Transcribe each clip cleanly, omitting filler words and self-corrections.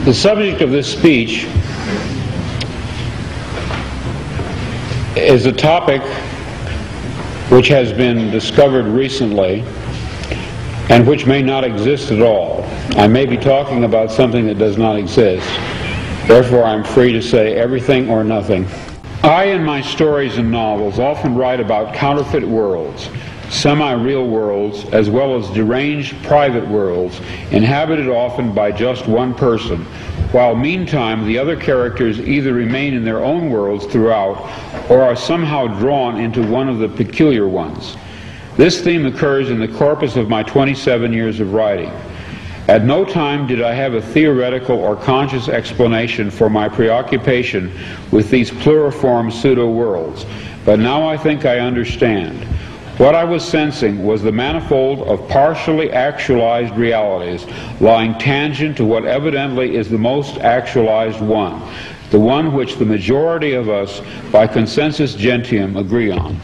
The subject of this speech is a topic which has been discovered recently and which may not exist at all. I may be talking about something that does not exist. Therefore, I'm free to say everything or nothing. I, in my stories and novels, often write about counterfeit worlds, semi-real worlds, as well as deranged private worlds, inhabited often by just one person, while meantime the other characters either remain in their own worlds throughout or are somehow drawn into one of the peculiar ones. This theme occurs in the corpus of my 27 years of writing. At no time did I have a theoretical or conscious explanation for my preoccupation with these pluriform pseudo-worlds, but now I think I understand. What I was sensing was the manifold of partially actualized realities lying tangent to what evidently is the most actualized one, the one which the majority of us, by consensus gentium, agree on.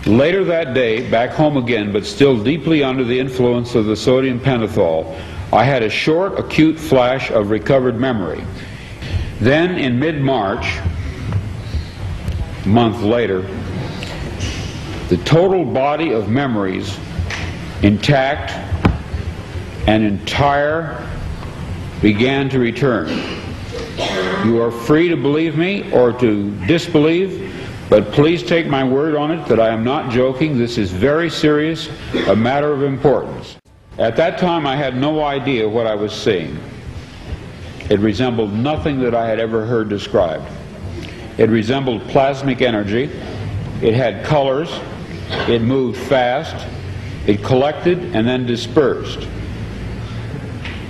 Later that day, back home again, but still deeply under the influence of the sodium pentothal, I had a short, acute flash of recovered memory. Then, in mid-March, a month later, the total body of memories, intact and entire, began to return. You are free to believe me or to disbelieve, but please take my word on it that I am not joking. This is very serious, a matter of importance. At that time, I had no idea what I was seeing. It resembled nothing that I had ever heard described. It resembled plasmic energy. It had colors. It moved fast. It collected and then dispersed.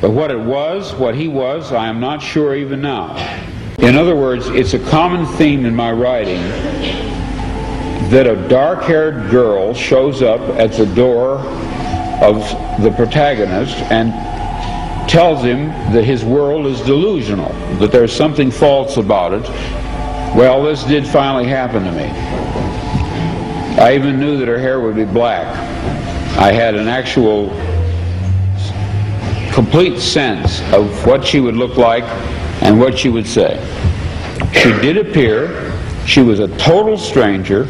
But what it was, what he was, I am not sure even now. In other words, it's a common theme in my writing that a dark-haired girl shows up at the door of the protagonist and tells him that his world is delusional, that there's something false about it. Well, this did finally happen to me. I even knew that her hair would be black. I had an actual complete sense of what she would look like and what she would say. She did appear. She was a total stranger,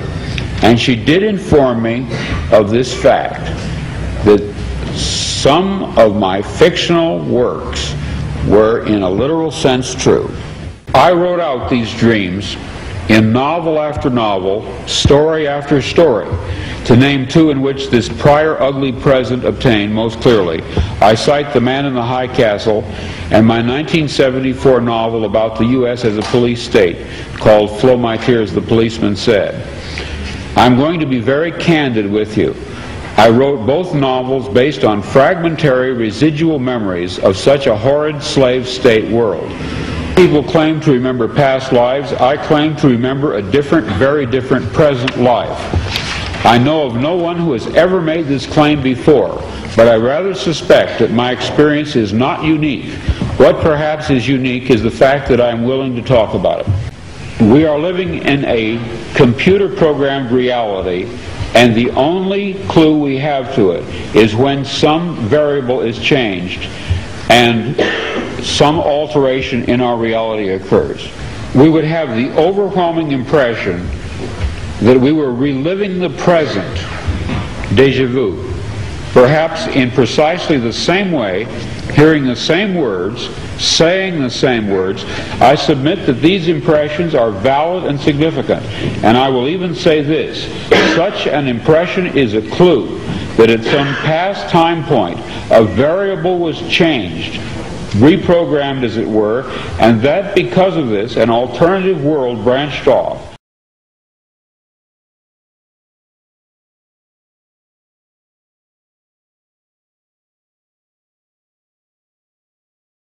and she did inform me of this fact, that some of my fictional works were in a literal sense true. I wrote out these dreams in novel after novel, story after story. To name two in which this prior ugly present obtained most clearly, I cite The Man in the High Castle and my 1974 novel about the U.S. as a police state called Flow My Tears, the Policeman Said. I'm going to be very candid with you. I wrote both novels based on fragmentary residual memories of such a horrid slave state world. People claim to remember past lives. I claim to remember a different, very different present life. I know of no one who has ever made this claim before, but I rather suspect that my experience is not unique. What perhaps is unique is the fact that I am willing to talk about it. We are living in a computer-programmed reality, and the only clue we have to it is when some variable is changed and some alteration in our reality occurs. We would have the overwhelming impression that we were reliving the present, déjà vu, perhaps in precisely the same way, hearing the same words, saying the same words. I submit that these impressions are valid and significant, and I will even say this: such an impression is a clue that at some past time point a variable was changed, reprogrammed as it were, and that because of this an alternative world branched off.